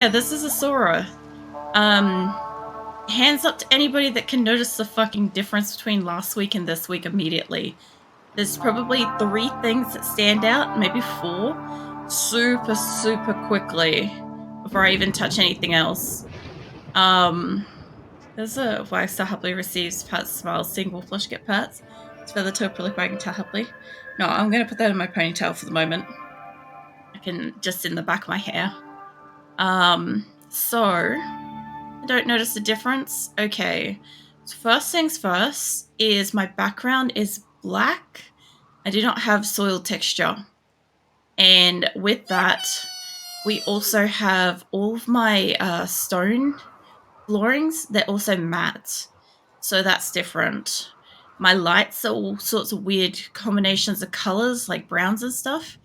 yeah, this is Asora. Hands up to anybody that can notice the fucking difference between last week and this week immediately. There's probably 3 things that stand out, maybe 4, super quickly before I even touch anything else. There's a wax to happily receives pats, smiles, single flush get pats. It's feather toe pillow bag and happily. No, I'm gonna put that in my ponytail for the moment. I can just in the back of my hair. So I don't notice the difference. Okay. So first things first is my background is black. I do not have soil texture. And with that, we also have all of my stone floorings. They're also matte. So that's different. My lights are all sorts of weird combinations of colors, like browns and stuff.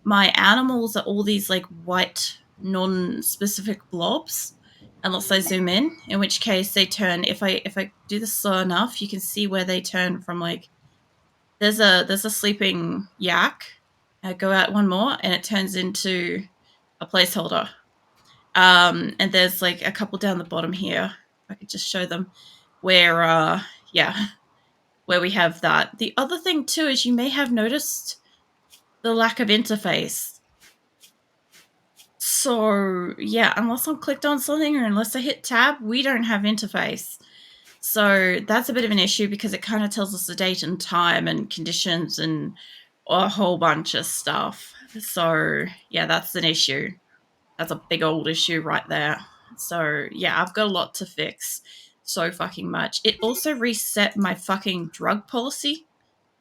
My animals are all these like white, non-specific blobs, unless I zoom in which case they turn. If I do this slow enough, you can see where they turn from. Like there's a sleeping yak. I go out one more, and it turns into a placeholder. And there's like a couple down the bottom here. I could just show them where where we have that. The other thing too is you may have noticed the lack of interface. So yeah, unless I'm clicked on something or unless I hit tab, we don't have interface. So that's a bit of an issue because it kind of tells us the date and time and conditions and a whole bunch of stuff. So yeah, that's an issue. That's a big old issue right there. So yeah, I've got a lot to fix. So fucking much. It also reset my fucking drug policy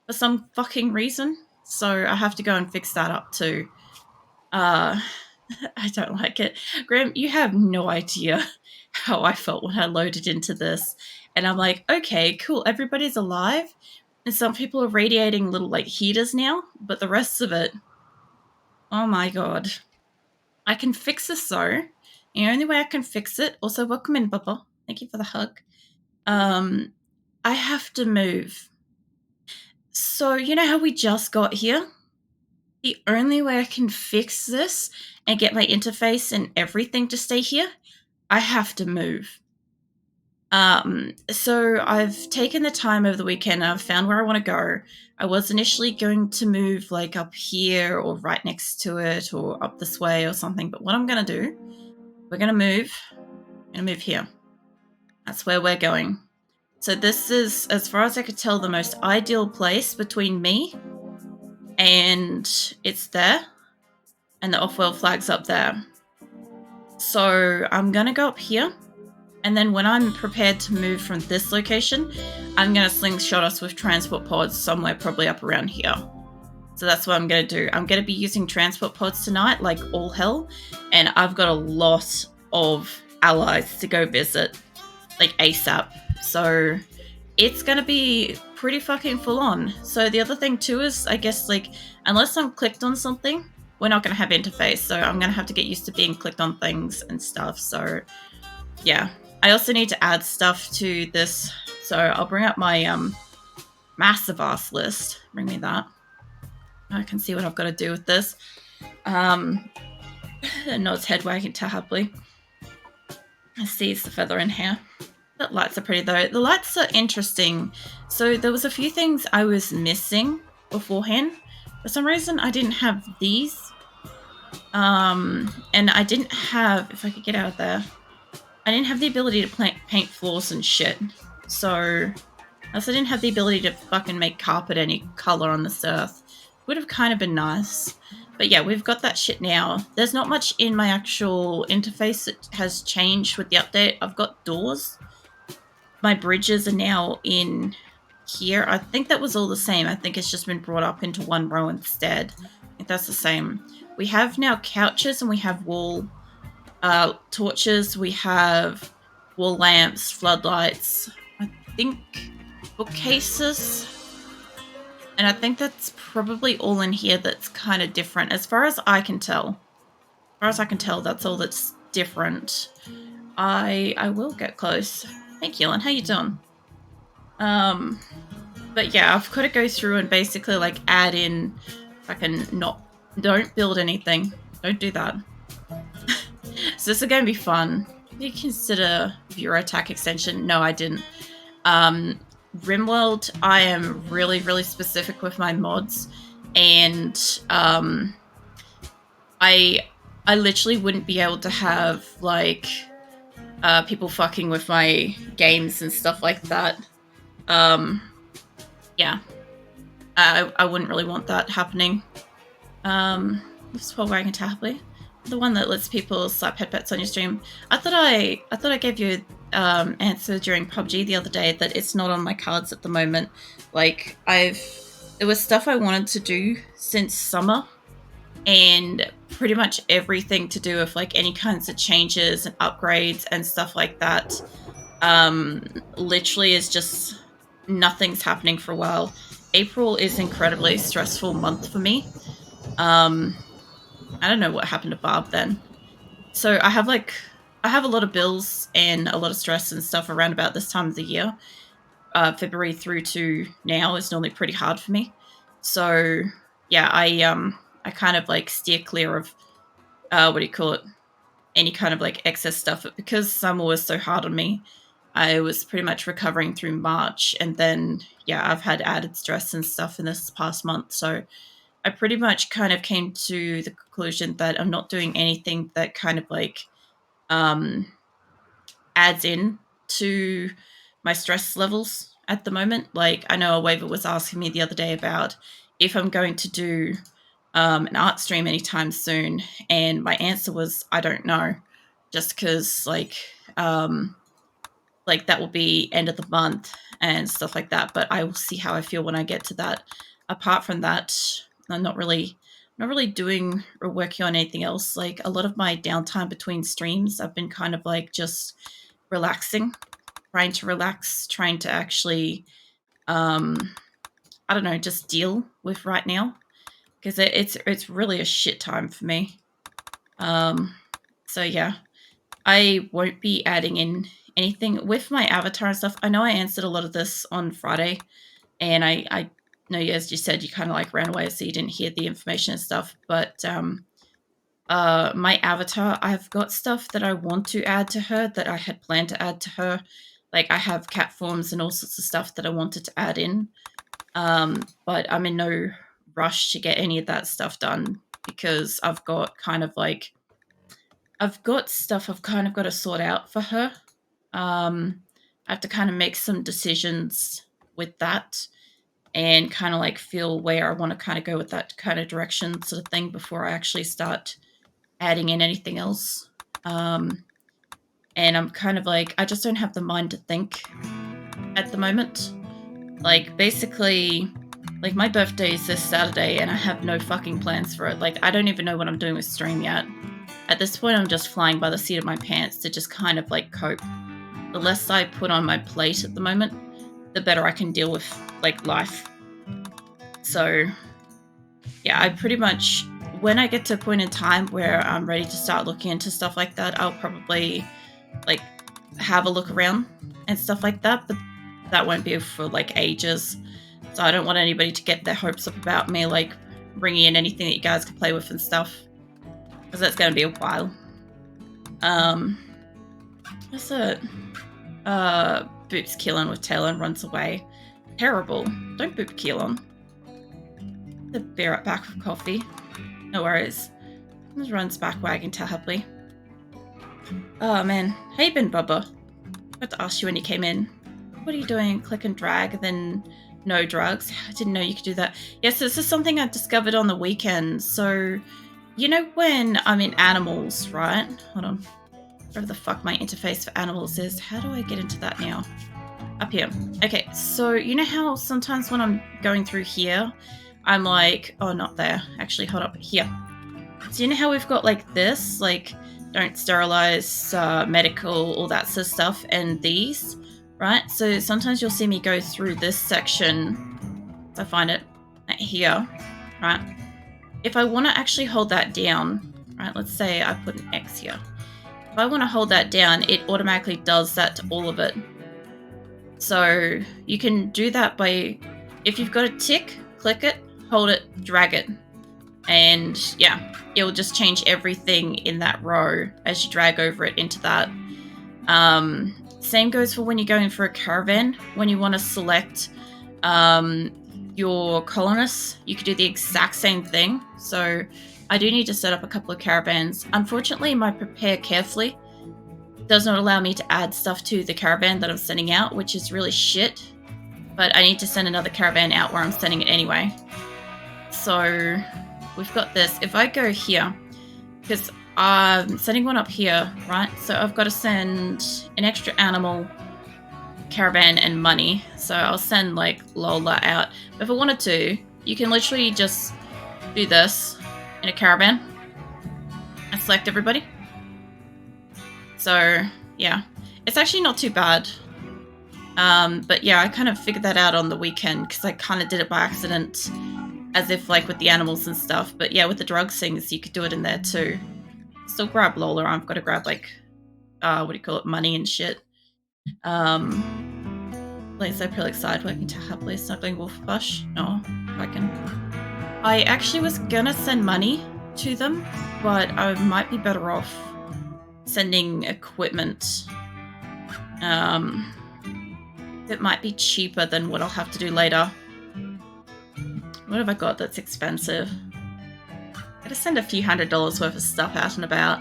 for some fucking reason. So I have to go and fix that up too. I don't like it. Graham, you have no idea how I felt when I loaded into this. And I'm like, okay, cool, everybody's alive. And some people are radiating little like heaters now, but the rest of it, oh my god. I can fix this though. The only way I can fix it, also welcome in, Bubba. Thank you for the hug. I have to move. So you know how we just got here? The only way I can fix this and get my interface and everything to stay here, I have to move. So I've taken the time over the weekend. I've found where I want to go. I was initially going to move like up here or right next to it or up this way or something. But what I'm going to do, we're going to move. I'm going to move here. That's where we're going. So this is, as far as I could tell, the most ideal place between me and it's there. And the off-world flag's up there. So I'm going to go up here. And then when I'm prepared to move from this location, I'm going to slingshot us with transport pods somewhere probably up around here. So that's what I'm going to do. I'm going to be using transport pods tonight, like all hell. And I've got a lot of allies to go visit, like ASAP. So it's going to be pretty fucking full on. So the other thing too is, I guess, like, unless I'm clicked on something, we're not going to have interface. So I'm going to have to get used to being clicked on things and stuff. So yeah. I also need to add stuff to this, so I'll bring up my massive ass list. Bring me that. I can see what I've got to do with this. Nod's head wagging happily. I see it's the feather in here. The lights are pretty though. The lights are interesting. So there was a few things I was missing beforehand. For some reason, I didn't have these. And I didn't have, if I could get out of there, I didn't have the ability to paint floors and shit. So, also didn't have the ability to fucking make carpet any color on this earth. Would have kind of been nice. But yeah, we've got that shit now. There's not much in my actual interface that has changed with the update. I've got doors. My bridges are now in here. I think that was all the same. I think it's just been brought up into one row instead. I think that's the same. We have now couches and we have wall torches, we have wall lamps, floodlights, I think bookcases, and I think that's probably all in here that's kind of different as far as I can tell. As far as I can tell, that's all that's different. I will get close. Hey Qulin, how you doing? But yeah, I've got to go through and basically like add in, if I can not, don't build anything. Don't do that. So this is going to be fun. Did you consider Bureau Attack extension? No, I didn't. RimWorld, I am really, really specific with my mods, and I literally wouldn't be able to have like people fucking with my games and stuff like that. Yeah, I wouldn't really want that happening. This whole wagon tablet, the one that lets people slap headbutts on your stream. I thought I gave you answer during PUBG the other day that it's not on my cards at the moment. Like there was stuff I wanted to do since summer, and pretty much everything to do with like any kinds of changes and upgrades and stuff like that. Literally is just nothing's happening for a while. April is incredibly stressful month for me. I don't know what happened to Barb then. So I have a lot of bills and a lot of stress and stuff around about this time of the year. February through to now is normally pretty hard for me. So yeah, I kind of like steer clear of what do you call it? Any kind of like excess stuff. But because summer was so hard on me, I was pretty much recovering through March, and then yeah, I've had added stress and stuff in this past month. So I pretty much kind of came to the conclusion that I'm not doing anything that kind of like adds in to my stress levels at the moment. Like I know a waiver was asking me the other day about if I'm going to do an art stream anytime soon, and my answer was I don't know, just because like that will be end of the month and stuff like that. But I will see how I feel when I get to that. Apart from that, I'm not really doing or working on anything else. Like a lot of my downtime between streams, I've been kind of like just relaxing, trying to relax, trying to actually, I don't know, just deal with right now, because it's really a shit time for me. So yeah, I won't be adding in anything with my avatar and stuff. I know I answered a lot of this on Friday, and I know, as you said, you kind of like ran away, so you didn't hear the information and stuff. But my avatar, I've got stuff that I want to add to her that I had planned to add to her. Like I have cat forms and all sorts of stuff that I wanted to add in. But I'm in no rush to get any of that stuff done, because I've got stuff I've kind of got to sort out for her. I have to kind of make some decisions with that, and kind of like feel where I want to kind of go with that kind of direction sort of thing before I actually start adding in anything else. And I'm kind of like, I just don't have the mind to think at the moment. Like basically, like my birthday is this Saturday and I have no fucking plans for it. Like I don't even know what I'm doing with stream yet. At this point, I'm just flying by the seat of my pants to just kind of like cope. The less I put on my plate at the moment, the better I can deal with like life. So yeah, I pretty much, when I get to a point in time where I'm ready to start looking into stuff like that, I'll probably like have a look around and stuff like that, but that won't be for like ages. So I don't want anybody to get their hopes up about me like bringing in anything that you guys can play with and stuff, because that's going to be a while. What's it? Boops Qulin with tail and runs away. Terrible. Don't boop Qulin. The bear up back with coffee. No worries. Just runs back wagging tail happily. Oh man, how you been, Bubba? I got to ask you when you came in. What are you doing? Click and drag, then no drugs. I didn't know you could do that. Yes, this is something I discovered on the weekend. So, you know when I'm in animals, right? Hold on. Whatever the fuck my interface for animals is. How do I get into that now? Up here. Okay, so you know how sometimes when I'm going through here, I'm like, oh, not there. Actually, hold up, here. So you know how we've got like this, like don't sterilize, medical, all that sort of stuff, and these, right? So sometimes you'll see me go through this section. I find it here, right? If I want to actually hold that down, right? Let's say I put an X here. If I want to hold that down, it automatically does that to all of it. So you can do that by, if you've got a tick, click it, hold it, drag it. And yeah, it will just change everything in that row as you drag over it into that. Same goes for when you're going for a caravan. When you want to select your colonists, you could do the exact same thing. So I do need to set up a couple of caravans. Unfortunately, my prepare carefully does not allow me to add stuff to the caravan that I'm sending out, which is really shit. But I need to send another caravan out where I'm sending it anyway. So we've got this. If I go here, because I'm setting one up here, right? So I've got to send an extra animal, caravan, and money. So I'll send like Lola out. But if I wanted to, you can literally just do this in a caravan and select everybody. So yeah, it's actually not too bad. But yeah, I kind of figured that out on the weekend because I kind of did it by accident, as if like with the animals and stuff. But yeah, with the drug things, you could do it in there too. Still grab Lola. I've got to grab like, what do you call it, money and shit. Like so pretty excited, working to happily snuggling wolf bush. No, I can. I actually was gonna send money to them, but I might be better off sending equipment. It might be cheaper than what I'll have to do later. What have I got that's expensive? I gotta send a few $100s worth of stuff out and about.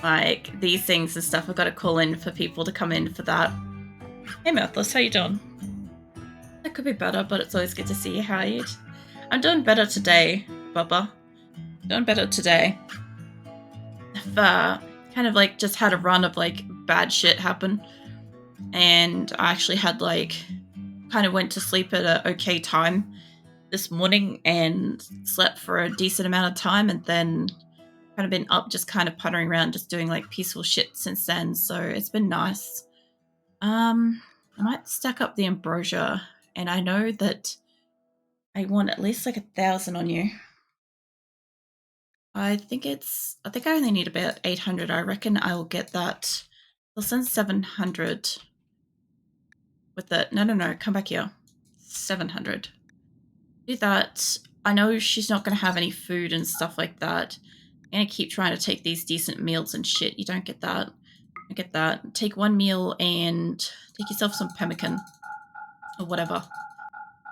Like these things and stuff. I've got to call in for people to come in for that. Hey Mirthless, how you doing? That could be better, but it's always good to see you, Hyatt. I'm doing better today, Bubba. Doing better today. I've kind of like just had a run of like bad shit happen. And I actually had like kind of went to sleep at an okay time this morning and slept for a decent amount of time, and then kind of been up just kind of puttering around just doing like peaceful shit since then. So it's been nice. I might stack up the ambrosia, and I know that I want at least like 1,000 on you. I think I only need about 800. I reckon I will get that. I'll send 700 with the, no, come back here. 700. Do that. I know she's not going to have any food and stuff like that. I'm going to keep trying to take these decent meals and shit. You don't get that. I get that. Take one meal and take yourself some pemmican or whatever.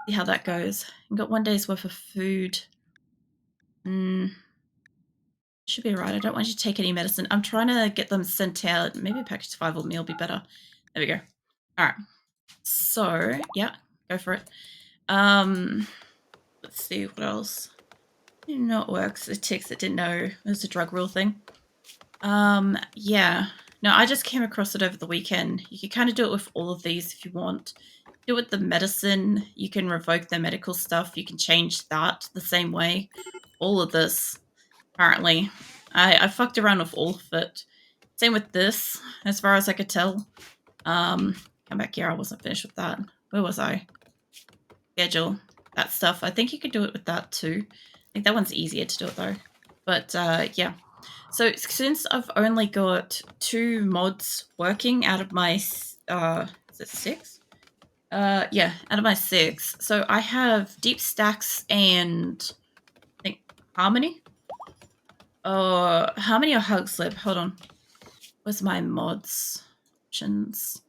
See how that goes. You've got 1 day's worth of food. Should be right. I don't want you to take any medicine. I'm trying to get them sent out. Maybe a package survival meal will be better. There we go. All right. So, yeah, go for it. Let's see what else. You know it works. It ticks. It didn't know it was a drug rule thing. Yeah. No, I just came across it over the weekend. You can kind of do it with all of these if you want. Do it with the medicine. You can revoke their medical stuff. You can change that the same way. All of this, apparently. I fucked around with all of it. Same with this, as far as I could tell. Come back here. I wasn't finished with that. Where was I? Schedule. That stuff. I think you could do it with that too. I think that one's easier to do it though. But yeah. So since I've only got 2 mods working out of my, is it 6? Yeah, out of my 6. So I have Deep Stacks and I think Harmony. Harmony or Hug Slip? Hold on. Where's my mods? Options.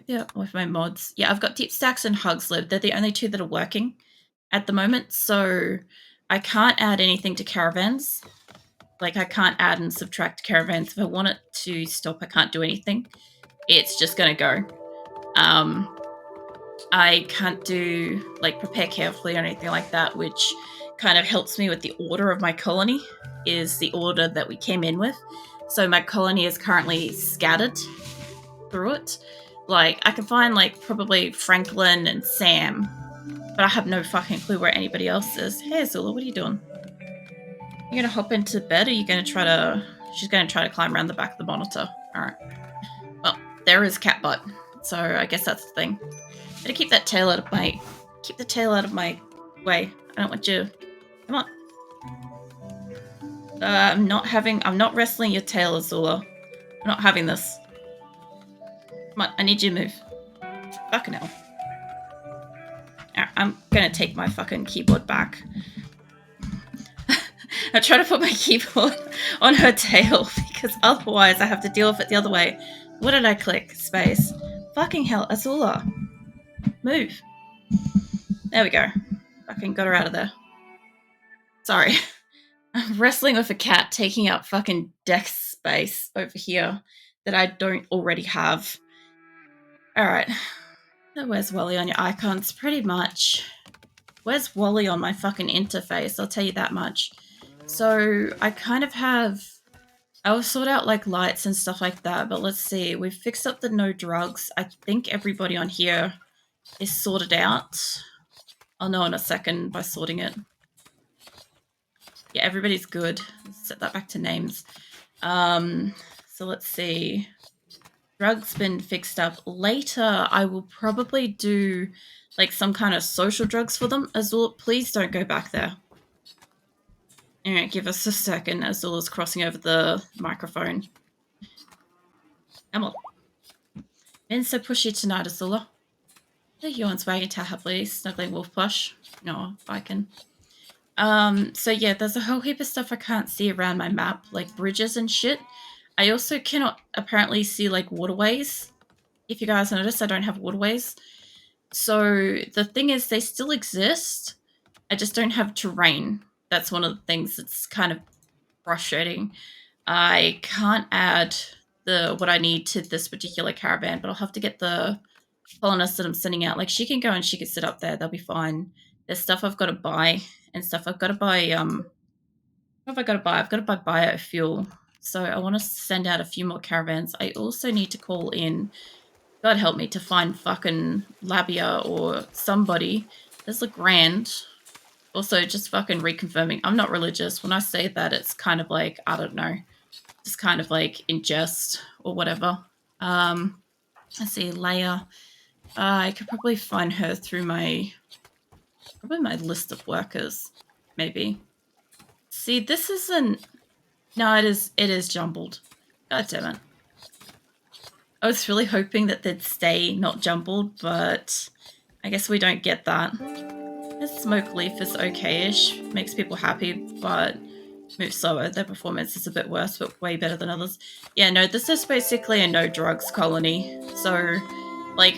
Yeah, with my mods. Yeah, I've got Deep Stacks and Hug Slip. They're the only 2 that are working at the moment. So I can't add anything to Caravans. Like, I can't add and subtract Caravans. If I want it to stop, I can't do anything. It's just going to go. I can't do, like, prepare carefully or anything like that, which kind of helps me with the order of my colony, is the order that we came in with. So my colony is currently scattered through it. Like, I can find, like, probably Franklin and Sam, but I have no fucking clue where anybody else is. Hey, Azula, what are you doing? You gonna hop into bed, or are you gonna try to... She's gonna try to climb around the back of the monitor. Alright. Well, there is cat butt. So I guess that's the thing. Better keep that tail out of my... Keep the tail out of my way. I don't want you... Come on. I'm not wrestling your tail, Azula. I'm not having this. Come on, I need you to move. Fucking hell. Alright, I'm gonna take my fucking keyboard back. I try to put my keyboard on her tail because otherwise I have to deal with it the other way. What did I click? Space. Fucking hell, Azula. Move. There we go. Fucking got her out of there. Sorry. I'm wrestling with a cat taking up fucking desk space over here that I don't already have. Alright. So where's Wally on your icons? Pretty much. Where's Wally on my fucking interface? I'll tell you that much. So I kind of have... I'll sort out like lights and stuff like that, but let's see. We've fixed up the no drugs. I think everybody on here is sorted out. I'll know in a second by sorting it. Yeah, everybody's good. Let's set that back to names. So let's see. Drugs been fixed up. Later, I will probably do like some kind of social drugs for them. Azul, please don't go back there. Alright, give us a second. Azula's crossing over the microphone. Come on. Been so pushy tonight, Azula. The yawns wagging tail happily, snuggling wolf plush. No, I can. So yeah, there's a whole heap of stuff I can't see around my map, like bridges and shit. I also cannot apparently see like waterways. If you guys notice, I don't have waterways. So the thing is, they still exist. I just don't have terrain. That's one of the things that's kind of frustrating. I can't add what I need to this particular caravan, but I'll have to get the colonist that I'm sending out. Like, she can go and she can sit up there. They'll be fine. There's stuff I've got to buy and stuff I've got to buy. What have I got to buy? I've got to buy biofuel. So I want to send out a few more caravans. I also need to call in, God help me, to find fucking Labia or somebody. There's LeGrand. Also, just fucking reconfirming. I'm not religious. When I say that, it's kind of like, I don't know, just kind of like in jest or whatever. Let's see, Leia. I could probably find her through my list of workers, maybe. See, this isn't... No, it is jumbled. God damn it. I was really hoping that they'd stay not jumbled, but I guess we don't get that. This smoke leaf is okay-ish, makes people happy, but moves slower. Their performance is a bit worse, but way better than others. Yeah, no, this is basically a no-drugs colony. So, like,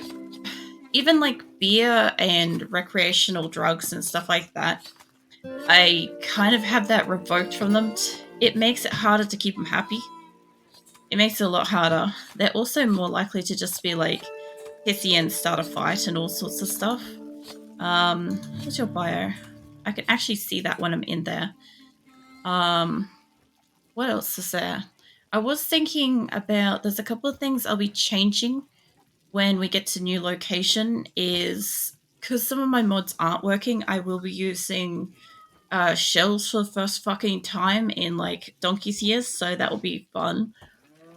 even like beer and recreational drugs and stuff like that, I kind of have that revoked from them. It makes it harder to keep them happy. It makes it a lot harder. They're also more likely to just be like pissy and start a fight and all sorts of stuff. What's your bio? I can actually see that when I'm in there. What else is there? I was thinking about, there's a couple of things I'll be changing when we get to new location, is because some of my mods aren't working, I will be using shells for the first fucking time in like donkey's years, so that will be fun.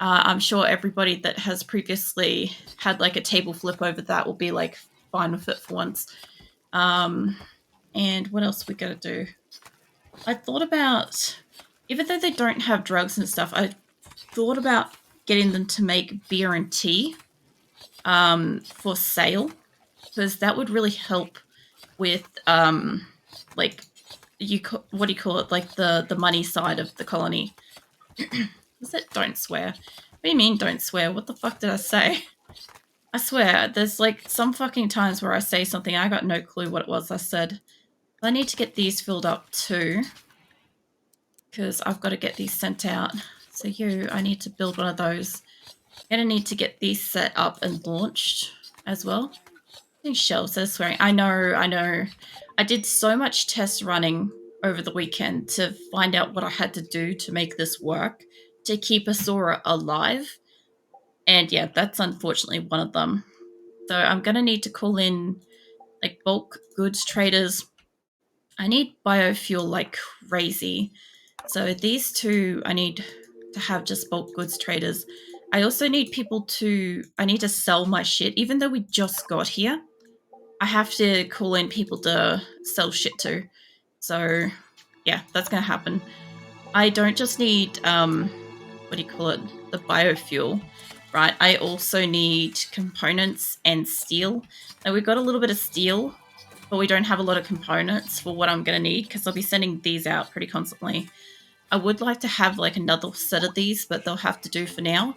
I'm sure everybody that has previously had like a table flip over that will be like fine with it for once. And what else we gotta do? I thought about, even though they don't have drugs and stuff, I thought about getting them to make beer and tea for sale, because that would really help with like what do you call it, like the money side of the colony. Is it don't swear? What do you mean don't swear? What the fuck did I say? I swear, there's like some fucking times where I say something, I got no clue what it was I said. I need to get these filled up too, because I've got to get these sent out. So I need to build one of those. I'm going to need to get these set up and launched as well. I think Shell says swearing. I know. I did so much test running over the weekend to find out what I had to do to make this work, to keep Asora alive. And yeah, that's unfortunately one of them. So I'm going to need to call in like bulk goods traders. I need biofuel like crazy. So these two, I need to have just bulk goods traders. I also need I need to sell my shit. Even though we just got here, I have to call in people to sell shit to. So yeah, that's going to happen. I don't just need, what do you call it? The biofuel, right? I also need components and steel. Now we've got a little bit of steel, but we don't have a lot of components for what I'm going to need because I'll be sending these out pretty constantly. I would like to have like another set of these, but they'll have to do for now.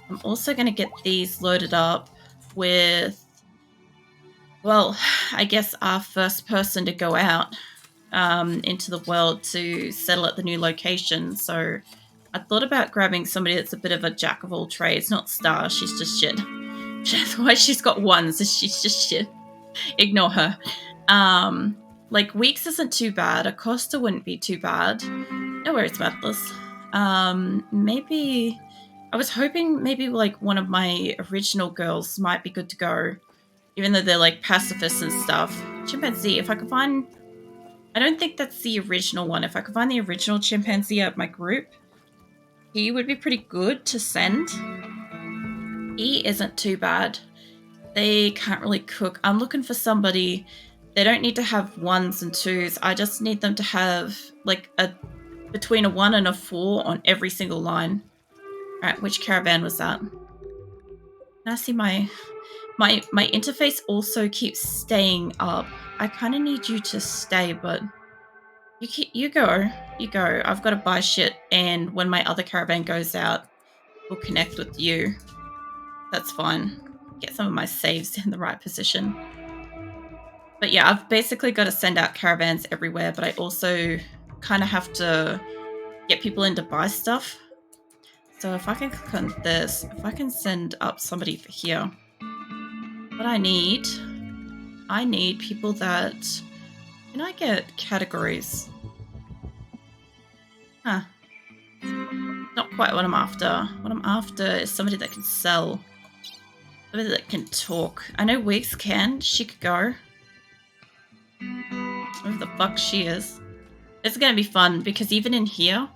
I'm also going to get these loaded up with, well, I guess our first person to go out into the world to settle at the new location. So I thought about grabbing somebody that's a bit of a jack of all trades. Not Star, she's just shit. That's why she's got ones, is she's just shit. Ignore her. Like Weeks isn't too bad. Acosta wouldn't be too bad. No worries about this. Maybe I was hoping maybe like one of my original girls might be good to go, even though they're like pacifists and stuff. Chimpanzee, if I could find, I don't think that's the original one. If I could find the original chimpanzee out of my group, he would be pretty good to send. He isn't too bad. They can't really cook. I'm looking for somebody. They don't need to have 1s and 2s. I just need them to have like between a 1 and a 4 on every single line. All right, which caravan was that? Can I see my interface also keeps staying up. I kind of need you to stay, but you go. I've got to buy shit, and when my other caravan goes out, we'll connect with you. That's fine. Get some of my saves in the right position. But yeah, I've basically got to send out caravans everywhere, but I also kind of have to get people in to buy stuff. So if I can click on this, if I can send up somebody for here, what I need people that, can I get categories? Huh. Not quite what I'm after. What I'm after is somebody that can sell. Somebody that can talk. I know Weeks can. She could go. Whoever the fuck she is. It's going to be fun because even in here,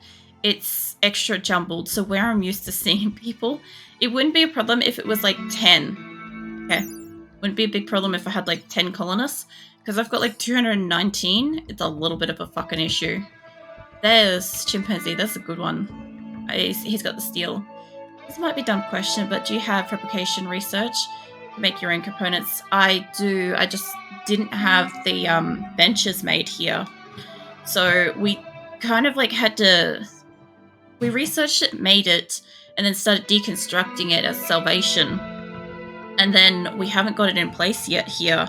it's extra jumbled. So where I'm used to seeing people, it wouldn't be a problem if it was like 10. Okay. Wouldn't be a big problem if I had like 10 colonists. Because I've got like 219. It's a little bit of a fucking issue. There's Chimpanzee. That's a good one. He's got the steel. This might be a dumb question, but do you have fabrication research to make your own components? I do. I just didn't have the benches made here. So we kind of like had to... We researched it, made it, and then started deconstructing it as salvation. And then we haven't got it in place yet here.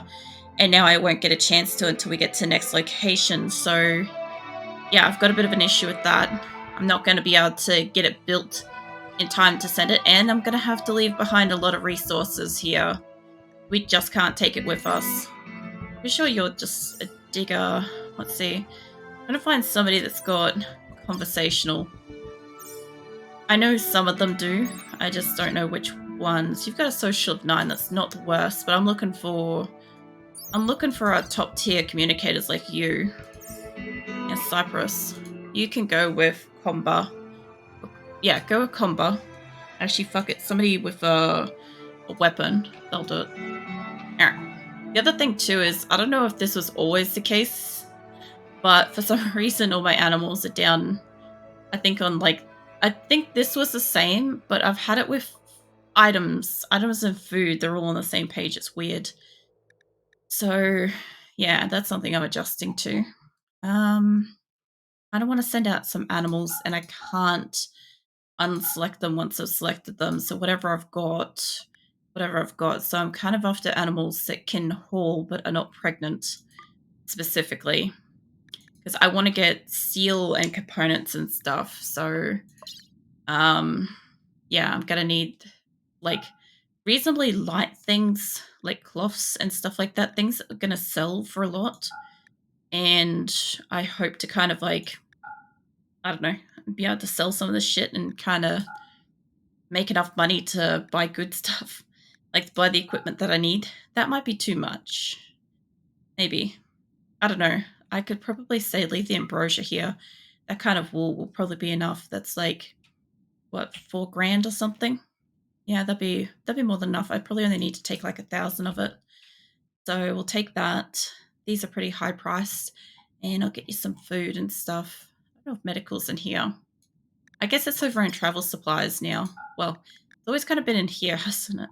And now I won't get a chance to until we get to next location. So yeah, I've got a bit of an issue with that. I'm not going to be able to get it built in time to send it, and I'm going to have to leave behind a lot of resources here. We just can't take it with us. I'm sure you're just a digger. Let's see. I'm going to find somebody that's got conversational. I know some of them do. I just don't know which ones. You've got a social of 9. That's not the worst, but I'm looking for our top tier communicators like you. Yeah, Cyprus. You can go with Comba. Yeah, go with Comba. Actually, fuck it. Somebody with a weapon. They'll do it. Alright. The other thing, too, is I don't know if this was always the case, but for some reason, all my animals are down, I think, on, like... I think this was the same, but I've had it with items. Items and food. They're all on the same page. It's weird. So, yeah, that's something I'm adjusting to. I don't want to send out some animals, and I can't unselect them once I've selected them. So whatever I've got. So I'm kind of after animals that can haul but are not pregnant, specifically. Because I want to get steel and components and stuff. So, yeah, I'm going to need, like, reasonably light things, like cloths and stuff like that. Things that are going to sell for a lot. And I hope to kind of, like, I don't know, be able to sell some of this shit and kind of make enough money to buy good stuff. Like, to buy the equipment that I need. That might be too much. Maybe. I don't know. I could probably say leave the ambrosia here. That kind of wool will probably be enough. That's like, what, $4,000 or something? Yeah, that'd be more than enough. I probably only need to take like 1,000 of it. So we'll take that. These are pretty high priced. And I'll get you some food and stuff. I don't know if medical's in here. I guess it's over in travel supplies now. Well, it's always kind of been in here, hasn't it?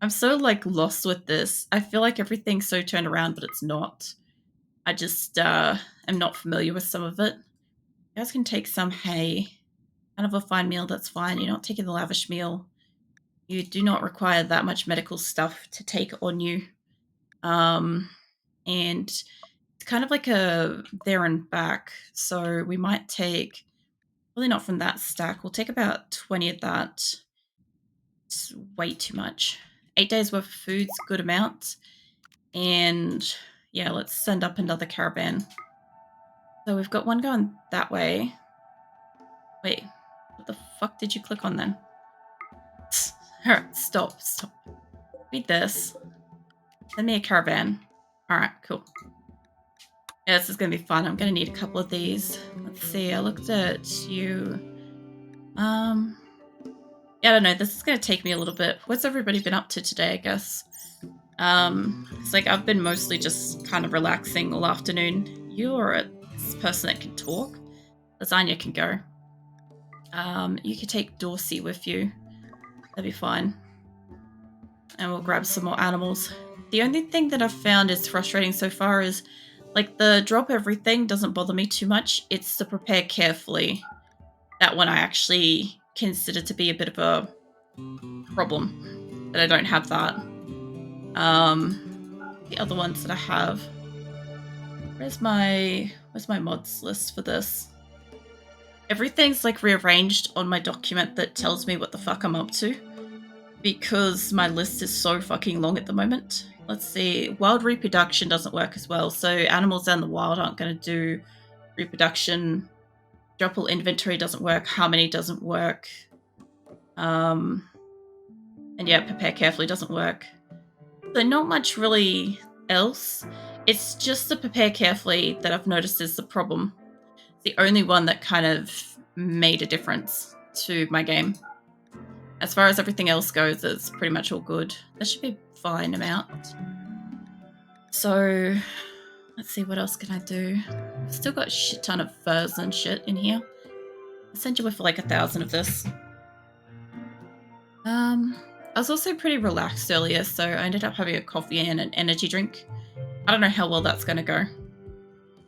I'm so like lost with this. I feel like everything's so turned around, but it's not. I just am not familiar with some of it. You guys can take some hay. Kind of a fine meal, that's fine. You're not taking the lavish meal. You do not require that much medical stuff to take on you. And it's kind of like a there and back. So we might take, probably not from that stack. We'll take about 20 of that. It's way too much. 8 days worth of food's a good amount. And yeah, let's send up another caravan. So we've got one going that way. Wait, what the fuck did you click on then? Alright, stop. Read this. Send me a caravan. Alright, cool. Yeah, this is gonna be fun. I'm gonna need a couple of these. Let's see, I looked at you. Yeah, I don't know. This is gonna take me a little bit. What's everybody been up to today, I guess? It's like I've been mostly just kind of relaxing all afternoon. You're a person that can talk. Lasagna can go. You could take Dorsey with you. That'd be fine. And we'll grab some more animals. The only thing that I've found is frustrating so far is, like, the drop everything doesn't bother me too much. It's the prepare carefully. That one I actually consider to be a bit of a problem. That I don't have that. The other ones that I have. Where's my mods list for this? Everything's like rearranged on my document that tells me what the fuck I'm up to, because my list is so fucking long at the moment. Let's see, wild reproduction doesn't work as well, so animals in the wild aren't going to do reproduction. Dropple inventory doesn't work, harmony doesn't work, and yeah, prepare carefully doesn't work. So not much really else. It's just the prepare carefully that I've noticed is the problem. The only one that kind of made a difference to my game. As far as everything else goes, it's pretty much all good. That should be a fine amount. So, let's see, what else can I do? I've still got a shit ton of furs and shit in here. I'll send you with like 1,000 of this. I was also pretty relaxed earlier, so I ended up having a coffee and an energy drink. I don't know how well that's going to go.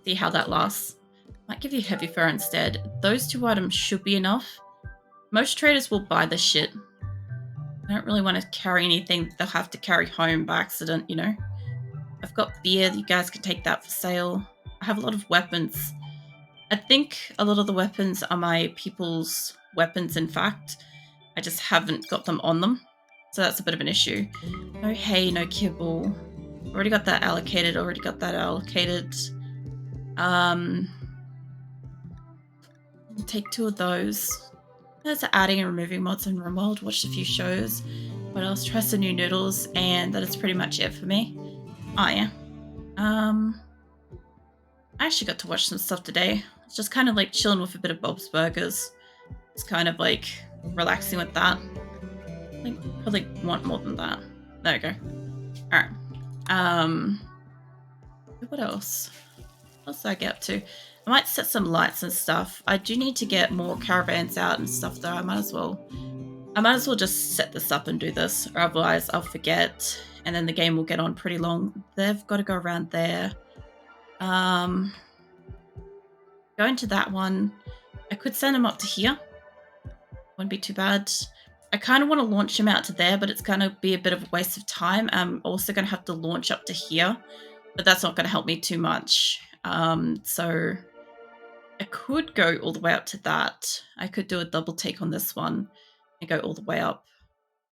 See how that lasts. Might give you heavy fur instead. Those 2 items should be enough. Most traders will buy this shit. I don't really want to carry anything they'll have to carry home by accident, you know? I've got beer, you guys can take that for sale. I have a lot of weapons. I think a lot of the weapons are my people's weapons, in fact. I just haven't got them on them. So that's a bit of an issue. No hay, no kibble. Already got that allocated, Take 2 of those. There's adding and removing mods in RimWorld. Watched a few shows. What else? Try some new noodles, and that is pretty much it for me. Oh yeah. I actually got to watch some stuff today. It's just kind of like chilling with a bit of Bob's Burgers. It's kind of like relaxing with that. I think probably want more than that. There we go. Alright. What else? What else did I get up to? I might set some lights and stuff. I do need to get more caravans out and stuff though. I might as well just set this up and do this, or otherwise I'll forget and then the game will get on pretty long. They've got to go around there. Going to that one. I could send them up to here. Wouldn't be too bad. I kind of want to launch them out to there, but it's going to be a bit of a waste of time. I'm also going to have to launch up to here, but that's not going to help me too much. So I could go all the way up to that. I could do a double take on this one and go all the way up.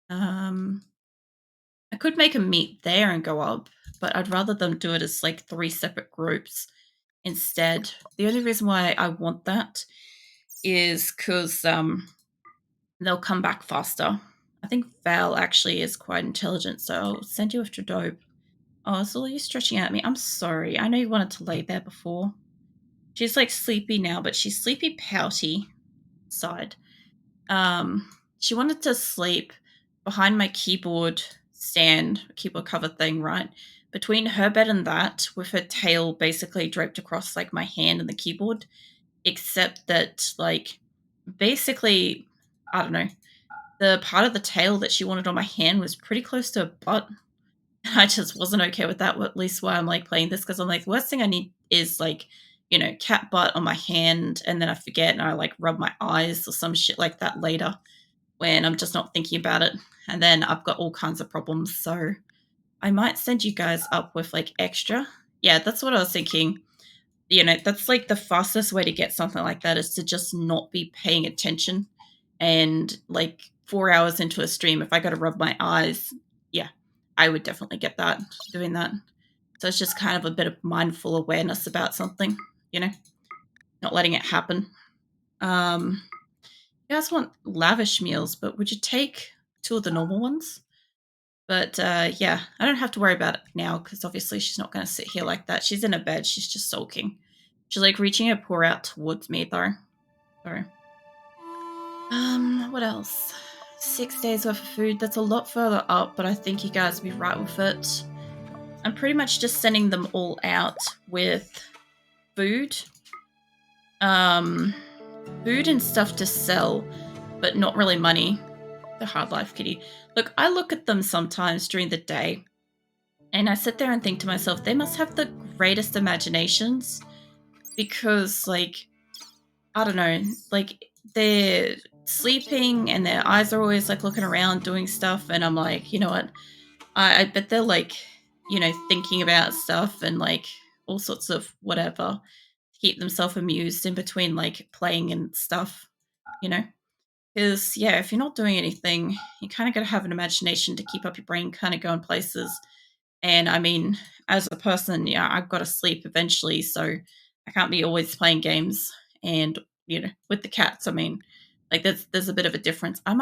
I could make a meet there and go up, but I'd rather them do it as like 3 separate groups instead. The only reason why I want that is because they'll come back faster. I think Val actually is quite intelligent, so I'll send you after dope. Oh, so are you stretching at me? I'm sorry. I know you wanted to lay there before. She's like sleepy now, but she's sleepy pouty side. She wanted to sleep behind my keyboard stand, keyboard cover thing, right? Between her bed and that, with her tail basically draped across like my hand and the keyboard, except that like basically, I don't know, the part of the tail that she wanted on my hand was pretty close to her butt. I just wasn't okay with that. Well, at least why I'm like playing this, because I'm like, the worst thing I need is like, cat butt on my hand, and then I forget and I like rub my eyes or some shit like that later when I'm just not thinking about it. And then I've got all kinds of problems. So I might send you guys up with like extra. Yeah, that's what I was thinking. That's like the fastest way to get something like that, is to just not be paying attention. And like 4 hours into a stream, if I got to rub my eyes, yeah, I would definitely get that doing that. So it's just kind of a bit of mindful awareness about something, not letting it happen. You guys want lavish meals, but would you take two of the normal ones? But yeah, I don't have to worry about it now, because obviously she's not going to sit here like that. She's in a bed. She's just sulking. She's like reaching her paw out towards me, though. So, what else? 6 days worth of food. That's a lot further up, but I think you guys will be right with it. I'm pretty much just sending them all out with food. Food and stuff to sell, but not really money. The hard life kitty. Look, I look at them sometimes during the day, and I sit there and think to myself, they must have the greatest imaginations, because, like, I don't know, like, they're sleeping and their eyes are always, like, looking around doing stuff, and I'm like, you know what? I bet they're, like, thinking about stuff and, like, all sorts of whatever to keep themselves amused in between, like, playing and stuff, you know? Because, yeah, if you're not doing anything, you kind of got to have an imagination to keep up your brain kind of going places. And I mean, as a person, yeah, I've got to sleep eventually, so I can't be always playing games. And, with the cats, I mean, like there's a bit of a difference. I might